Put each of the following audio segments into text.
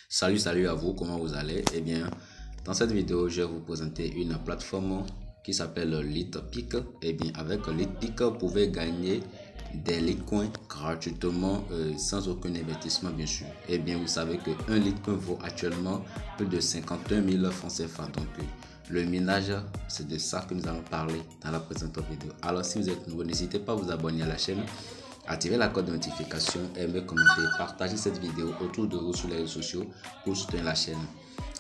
Salut à vous, comment vous allez? Eh bien, dans cette vidéo, je vais vous présenter une plateforme qui s'appelle Litpic. Eh bien, avec Litpic, vous pouvez gagner des Litecoins gratuitement sans aucun investissement, bien sûr. Eh bien, vous savez qu'un Litecoin vaut actuellement plus de 51 000 francs CFA. Donc, le minage, c'est de ça que nous allons parler dans la présente vidéo. Alors, si vous êtes nouveau, n'hésitez pas à vous abonner à la chaîne, activez la cloche de notification, aimez, commentez, partagez cette vidéo autour de vous sur les réseaux sociaux pour soutenir la chaîne.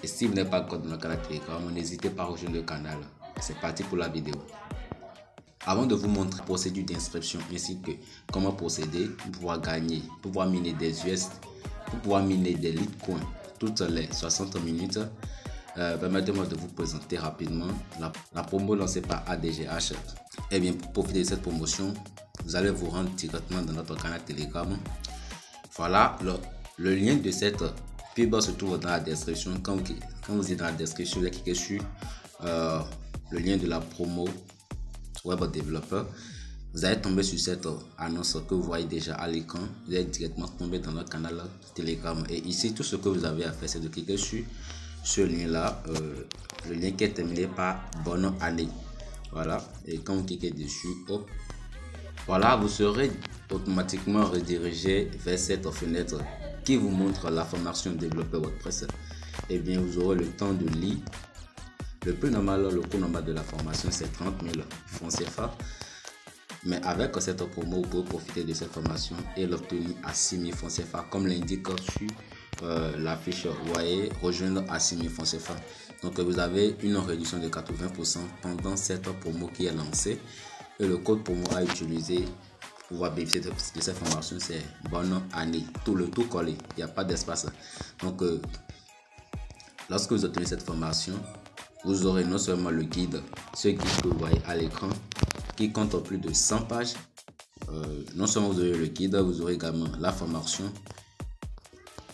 Et si vous n'êtes pas encore dans le canal Telegram, n'hésitez pas à rejoindre le canal. C'est parti pour la vidéo. Avant de vous montrer la procédure d'inscription ainsi que comment procéder pour pouvoir gagner, pour pouvoir miner des US, pour pouvoir miner des Litecoins toutes les 60 minutes, permettez-moi de vous présenter rapidement la promo lancée par ADGH. Et bien, pour profiter de cette promotion, vous allez vous rendre directement dans notre canal Telegram. Voilà, le lien de cette pub se trouve dans la description. Quand vous êtes dans la description, vous cliquez sur le lien de la promo web développeur. Vous allez tomber sur cette annonce que vous voyez déjà à l'écran. Vous allez directement tomber dans notre canal Telegram. Et ici, tout ce que vous avez à faire, c'est de cliquer sur ce lien-là, le lien qui est terminé par bonne année. Voilà, et quand vous cliquez dessus, hop, voilà, vous serez automatiquement redirigé vers cette fenêtre qui vous montre la formation développeur WordPress. Et bien, vous aurez le temps de lire. Le prix normal, le coût normal de la formation, c'est 30 000 francs CFA. Mais avec cette promo, vous pouvez profiter de cette formation et l'obtenir à 6 000 francs CFA, comme l'indique sur la fiche. Vous voyez, rejoindre à 6 000 francs CFA. Donc, vous avez une réduction de 80% pendant cette promo qui est lancée. Et le code promo à utiliser pour pouvoir bénéficier de cette formation, c'est bonne année. Tout collé, il n'y a pas d'espace. Donc, lorsque vous obtenez cette formation, vous aurez non seulement le guide, ce guide que vous voyez à l'écran, qui compte plus de 100 pages. Non seulement vous aurez le guide, vous aurez également la formation,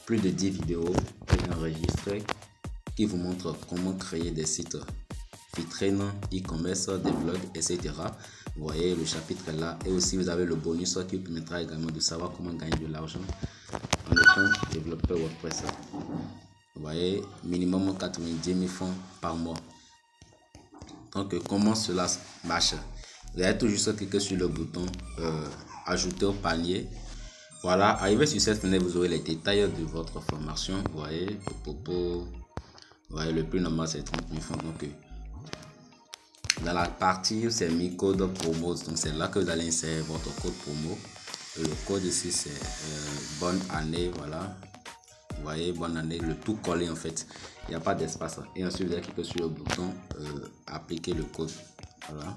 plus de 10 vidéos enregistrées qui vous montrent comment créer des sites vitrines, e-commerce, des blogs, etc. Vous voyez le chapitre là. Et aussi, vous avez le bonus qui vous permettra également de savoir comment gagner de l'argent en étant développeur WordPress. Vous voyez, minimum 90 000 francs par mois. Donc, comment cela marche? Vous allez tout juste cliquer sur le bouton ajouter au panier. Voilà, arrivé sur cette fenêtre, vous aurez les détails de votre formation. Vous voyez, vous voyez le prix normal c'est 30 000 francs. Donc, dans la partie c'est mis code promo, donc c'est là que vous allez insérer votre code promo. Et le code ici c'est bonne année, voilà. Vous voyez, bonne année, le tout collé en fait, il n'y a pas d'espace. Et ensuite vous allez cliquer sur le bouton appliquer le code. Voilà.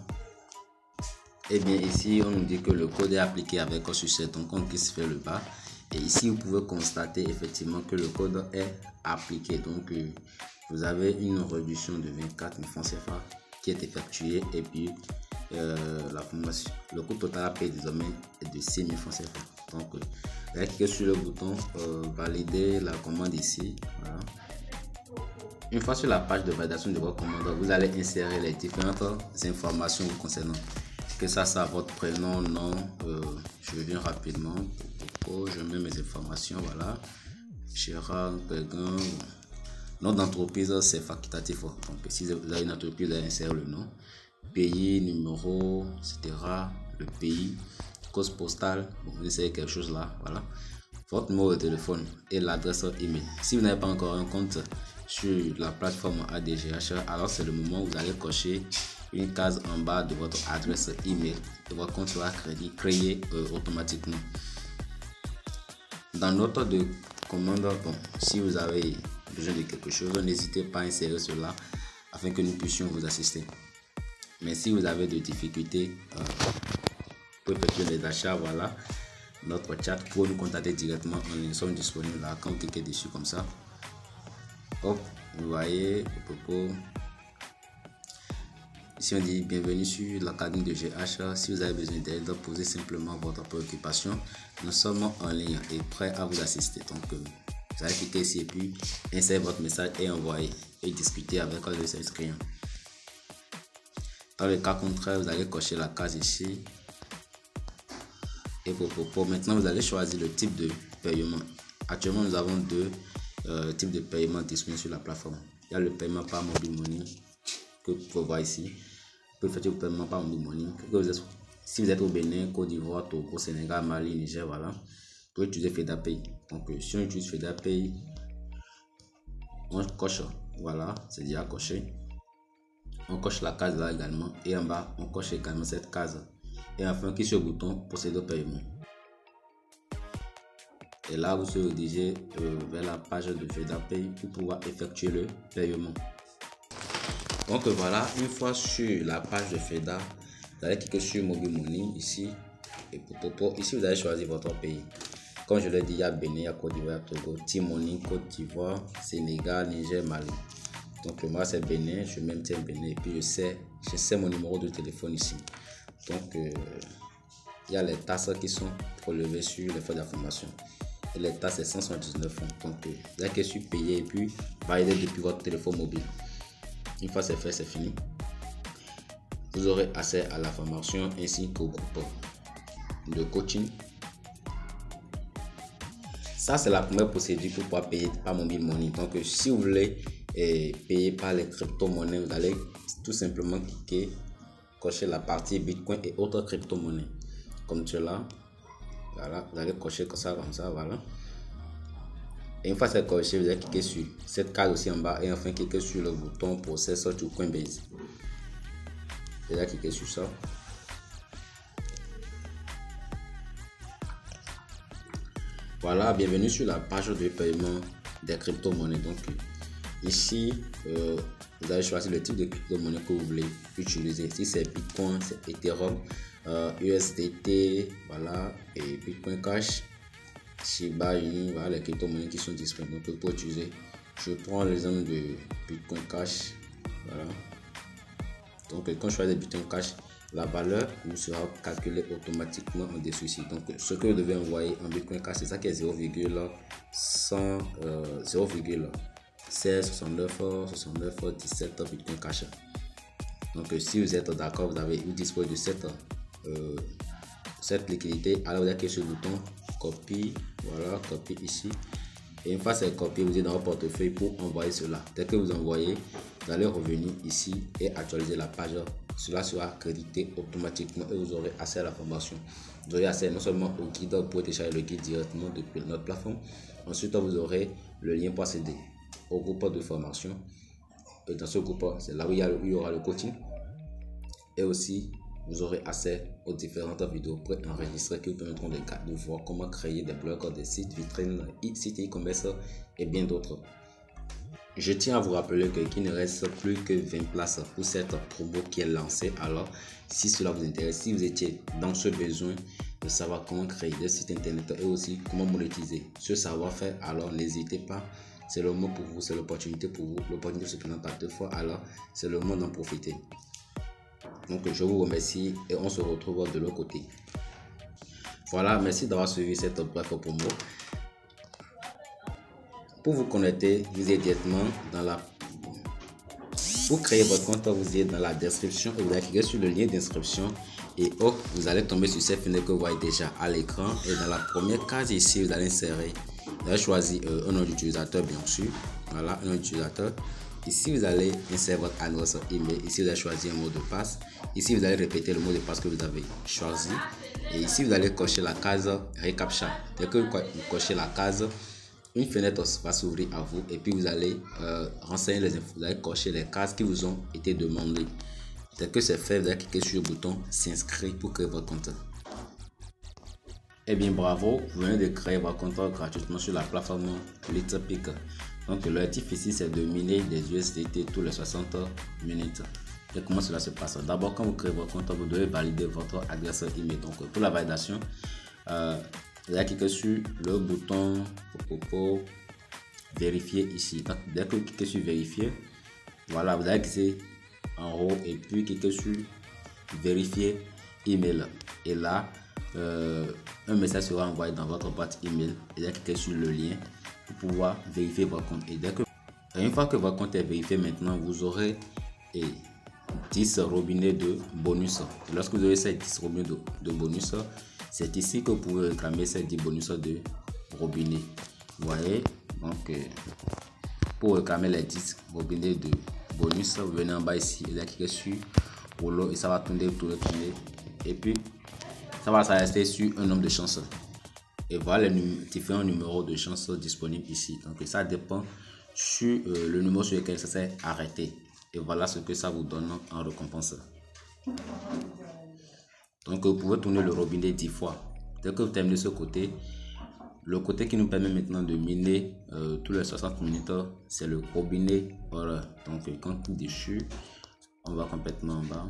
Et bien ici on nous dit que le code est appliqué avec succès, donc on clique sur le bas. Et ici vous pouvez constater effectivement que le code est appliqué. Donc vous avez une réduction de 24 000 francs CFA qui est effectuée. Et puis la formation, le coût total à payer désormais est de 6 000 francs CFA. Donc vous allez cliquer sur le bouton valider la commande ici. Voilà. Une fois sur la page de validation de votre commande, vous allez insérer les différentes informations vous concernant. Que ça soit votre prénom, nom, je viens rapidement, je mets mes informations, voilà. Gérard Péguin, nom d'entreprise c'est facultatif, donc si vous avez une entreprise, vous allez insérer le nom, pays, numéro, etc. Le pays, code postale, vous insérez quelque chose là, voilà. Votre numéro de téléphone et l'adresse email. Si vous n'avez pas encore un compte sur la plateforme ADGH, alors c'est le moment où vous allez cocher une case en bas de votre adresse email et votre compte sera créé automatiquement. Dans notre de commande, bon, si vous avez besoin de quelque chose, n'hésitez pas à insérer cela afin que nous puissions vous assister. Mais si vous avez des difficultés pour effectuer les achats, voilà notre chat pour nous contacter directement. Nous sommes disponibles là. Quand vous cliquez dessus comme ça, hop, vous voyez ici on dit bienvenue sur l'académie de GH. Si vous avez besoin d'aide, posez simplement votre préoccupation. Nous sommes en ligne et prêts à vous assister. Donc vous allez cliquer ici et puis insérer votre message et envoyer et discuter avec le service client. Dans le cas contraire, vous allez cocher la case ici. Et pour maintenant, vous allez choisir le type de paiement. Actuellement, nous avons deux types de paiement disponibles sur la plateforme. Il y a le paiement par mobile money que vous pouvez voir ici. Vous pouvez faire le paiement par mobile money. Si vous êtes au Bénin, Côte d'Ivoire, Togo, Sénégal, Mali, Niger, voilà, vous pouvez utiliser FedaPay. Donc si on utilise FedaPay, on coche, voilà, c'est déjà coché. On coche la case là également et en bas on coche également cette case. Et enfin, cliquez sur le bouton procéder au paiement. Et là, vous serez dirigé vers la page de FedaPay pour pouvoir effectuer le paiement. Donc voilà, une fois sur la page de Feda, vous allez cliquer sur Mobile Money ici. Et ici, vous allez choisir votre pays. Comme je l'ai dit, il y a Bénin, il y a Côte d'Ivoire, Togo, Timoni, Côte d'Ivoire, Sénégal, Niger, Mali. Donc moi c'est Bénin, je maintiens Bénin et puis je sais mon numéro de téléphone ici. Donc il y a les taxes qui sont prélevées sur les frais d'information. Et les taxes c'est 179 francs. Donc vous avez que sur payer et puis valider depuis votre téléphone mobile. Une fois c'est fait, c'est fini. Vous aurez accès à la formation ainsi qu'au groupe de coaching. Ça c'est la première procédure pour pouvoir payer par mobile money. Donc si vous voulez payer par les crypto-monnaies, vous allez tout simplement cliquer, cocher la partie Bitcoin et autres crypto-monnaies. Comme cela, voilà, vous allez cocher comme ça, voilà. Et une fois c'est coché, vous allez cliquer sur cette case aussi en bas et enfin cliquer sur le bouton Processor to Coinbase. Vous allez cliquer sur ça. Voilà, bienvenue sur la page de paiement des crypto-monnaies. Donc ici, vous allez choisir le type de crypto-monnaie que vous voulez utiliser. Si c'est Bitcoin, c'est Ethereum, USDT, voilà, et Bitcoin Cash, Shiba Inu, voilà les crypto-monnaies qui sont disponibles. Donc, pour utiliser, je prends l'exemple de Bitcoin Cash, voilà. Donc, quand je choisis Bitcoin Cash, la valeur vous sera calculée automatiquement en dessous ici. Donc, ce que vous devez envoyer en Bitcoin Cash, c'est ça qui est 0,1669 Bitcoin Cash. Donc si vous êtes d'accord, vous disposez de cette liquidité, alors vous allez sur le bouton copie, voilà, copie ici. Et une fois c'est copié, vous êtes dans votre portefeuille pour envoyer cela. Dès que vous envoyez, vous allez revenir ici et actualiser la page. Cela sera crédité automatiquement et vous aurez accès à la formation. Vous aurez accès non seulement au guide, vous pouvez télécharger le guide directement depuis notre plateforme. Ensuite, vous aurez le lien pour accéder au groupe de formation. Et dans ce groupe, c'est là où il y aura le coaching. Et aussi, vous aurez accès aux différentes vidéos préenregistrées qui vous permettront de voir comment créer des blogs, des sites vitrines, sites e-commerce et bien d'autres. Je tiens à vous rappeler qu'il ne reste plus que 20 places pour cette promo qui est lancée. Alors, si cela vous intéresse, si vous étiez dans ce besoin de savoir comment créer des sites internet et aussi comment monétiser ce savoir-faire, alors n'hésitez pas. C'est le moment pour vous, c'est l'opportunité pour vous. L'opportunité se présente pas deux fois, alors c'est le moment d'en profiter. Donc, je vous remercie et on se retrouve de l'autre côté. Voilà, merci d'avoir suivi cette brève promo. Pour vous connecter, vous êtes directement dans la... Pour créer votre compte, vous êtes dans la description et vous allez cliquer sur le lien d'inscription et hop, vous allez tomber sur cette fenêtre que vous voyez déjà à l'écran. Et dans la première case ici, vous allez insérer, vous allez choisir un nom d'utilisateur bien sûr. Voilà, un nom d'utilisateur. Ici, vous allez insérer votre adresse email. Ici, vous allez choisir un mot de passe. Ici, vous allez répéter le mot de passe que vous avez choisi. Et ici, vous allez cocher la case reCAPTCHA. Dès que vous cochez la case, une fenêtre va s'ouvrir à vous et puis vous allez renseigner les infos. Vous allez cocher les cases qui vous ont été demandées. Dès que c'est fait, vous allez cliquer sur le bouton s'inscrire pour créer votre compte. Eh bien, bravo, vous venez de créer votre compte gratuitement sur la plateforme LitPick. Donc, l'objectif ici, c'est de miner des USDT tous les 60 minutes. Et comment cela se passe? D'abord, quand vous créez votre compte, vous devez valider votre adresse email. Donc, pour la validation, vous allez cliquer sur le bouton pour vérifier ici. Donc, dès que vous cliquez sur vérifier, voilà, vous allez cliquer en haut et puis cliquer sur vérifier email. Et là, un message sera envoyé dans votre boîte email. Et vous allez cliquer sur le lien pour pouvoir vérifier votre compte. Et une fois que votre compte est vérifié, maintenant, vous aurez 10 robinets de bonus. Et lorsque vous aurez ces 10 robinets de bonus, c'est ici que vous pouvez réclamer ces 10 bonus de robinet. Vous voyez, Donc, pour réclamer les 10 robinets de bonus, vous venez en bas ici et là cliquez sur rouleau et ça va tourner. Et puis, ça va rester sur un nombre de chances. Et voilà les différents numéros de chances disponibles ici. Donc, ça dépend sur le numéro sur lequel ça s'est arrêté. Et voilà ce que ça vous donne en récompense. Donc, vous pouvez tourner le robinet 10 fois. Dès que vous terminez ce côté, le côté qui nous permet maintenant de miner tous les 60 minutes, c'est le robinet horreur. Donc, quand on clique dessus, on va complètement en bas.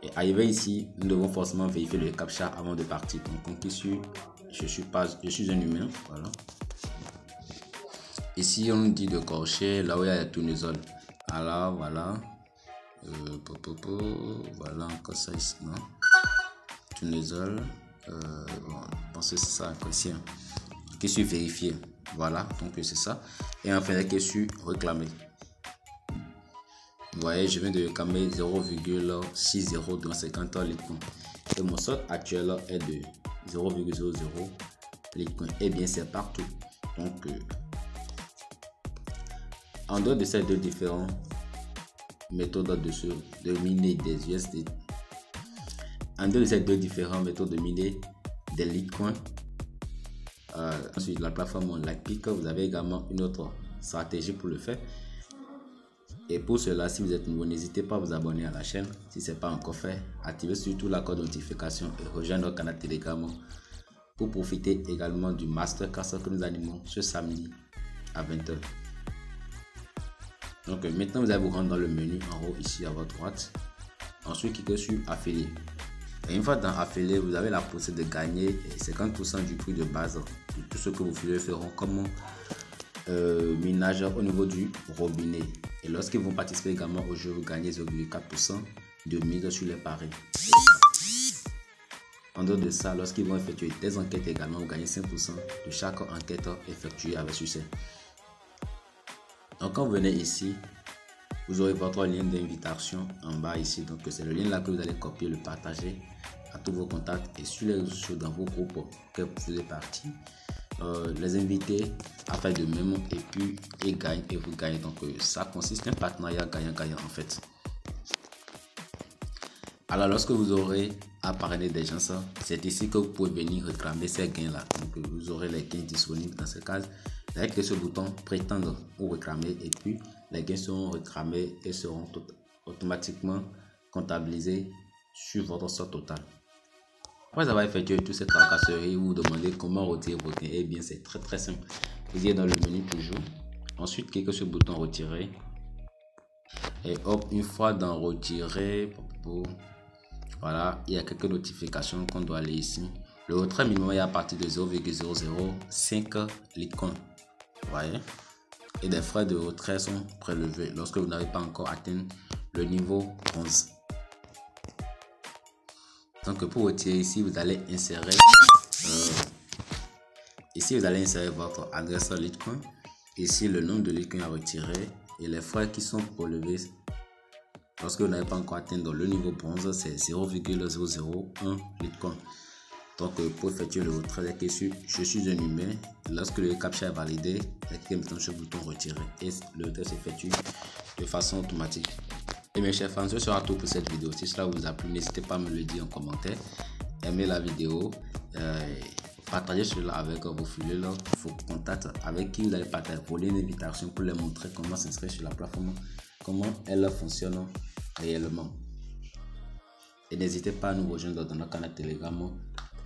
Et arrivé ici, nous devons forcément vérifier le captcha avant de partir. Donc, on clique sur je suis un humain. Voilà. Ici, on nous dit de cocher là où il y a la tournesol. Alors, voilà. Voilà, encore ça ici. Non? Tournesol. Bon, je pense que c'est ça. Ici. Qui sur vérifier. Voilà, donc c'est ça. Et enfin, qui sur réclamer. Vous voyez, je viens de réclamer 0,60 Litecoin. Et mon solde actuel est de 0,00 Litecoin. Et bien, c'est partout. Donc, en dehors de ces deux différentes méthodes de miner des USD, en dehors de ces deux différentes méthodes de miner des Litecoin, sur la plateforme Lightpeak, vous avez également une autre stratégie pour le faire. Et pour cela, si vous êtes nouveau, n'hésitez pas à vous abonner à la chaîne. Si ce n'est pas encore fait, activez surtout la code de notification et rejoignez notre canal Telegram pour profiter également du masterclass que nous animons ce samedi à 20 h. Donc maintenant, vous allez vous rendre dans le menu en haut ici à votre droite. Ensuite, cliquez sur affilié. Et une fois dans affilié, vous avez la possibilité de gagner 50% du prix de base de tout ce que vos filets feront comme minage au niveau du robinet. Et lorsqu'ils vont participer également au jeu, vous gagnez 0,4% de mise sur les paris. En dehors de ça, lorsqu'ils vont effectuer des enquêtes également, vous gagnez 5% de chaque enquête effectuée avec succès. Donc quand vous venez ici, vous aurez votre lien d'invitation en bas ici. Donc c'est le lien là que vous allez copier, le partager à tous vos contacts et sur les réseaux sociaux dans vos groupes que vous faisiez partie. Les inviter à faire de même et puis vous gagnez. Donc ça consiste en un partenariat gagnant-gagnant en fait. Alors lorsque vous aurez à parrainer des gens, c'est ici que vous pouvez venir réclamer ces gains là. Donc vous aurez les gains disponibles dans ce cas. Vous avez que ce bouton prétendre ou réclamer et puis les gains seront réclamés et seront automatiquement comptabilisés sur votre solde total. Après avoir effectué toute cette tracasserie, vous vous demandez comment retirer vos gains. Eh bien, c'est très simple. Vous êtes dans le menu toujours. Ensuite, cliquez sur le bouton retirer. Et hop, une fois dans retirer, voilà, il y a quelques notifications qu'on doit aller ici. Le retrait minimum est à partir de 0,005 Litecoin. Vous voyez? Et des frais de retrait sont prélevés lorsque vous n'avez pas encore atteint le niveau 11. Donc pour retirer ici, vous allez insérer votre adresse Litecoin, ici le nombre de Litecoin à retirer et les frais qui sont prélevés lorsque vous n'avez pas encore atteint le niveau bronze, c'est 0,001 Litecoin. Donc pour effectuer le retrait, je suis un humain. Lorsque le captcha est validé, cliquez maintenant sur le bouton retirer et le retrait s'effectue de façon automatique. Et mes chers fans, ce sera tout pour cette vidéo. Si cela vous a plu, n'hésitez pas à me le dire en commentaire. Aimez la vidéo, partagez cela avec vos filets, vos contacts avec qui vous allez partager vos liens d'invitation pour leur montrer comment s'inscrire sur la plateforme, comment elle fonctionne réellement. Et n'hésitez pas à nous rejoindre dans notre canal Telegram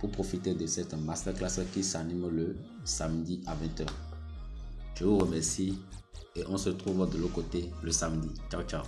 pour profiter de cette masterclass qui s'anime le samedi à 20 h. Je vous remercie et on se retrouve de l'autre côté le samedi. Ciao, ciao.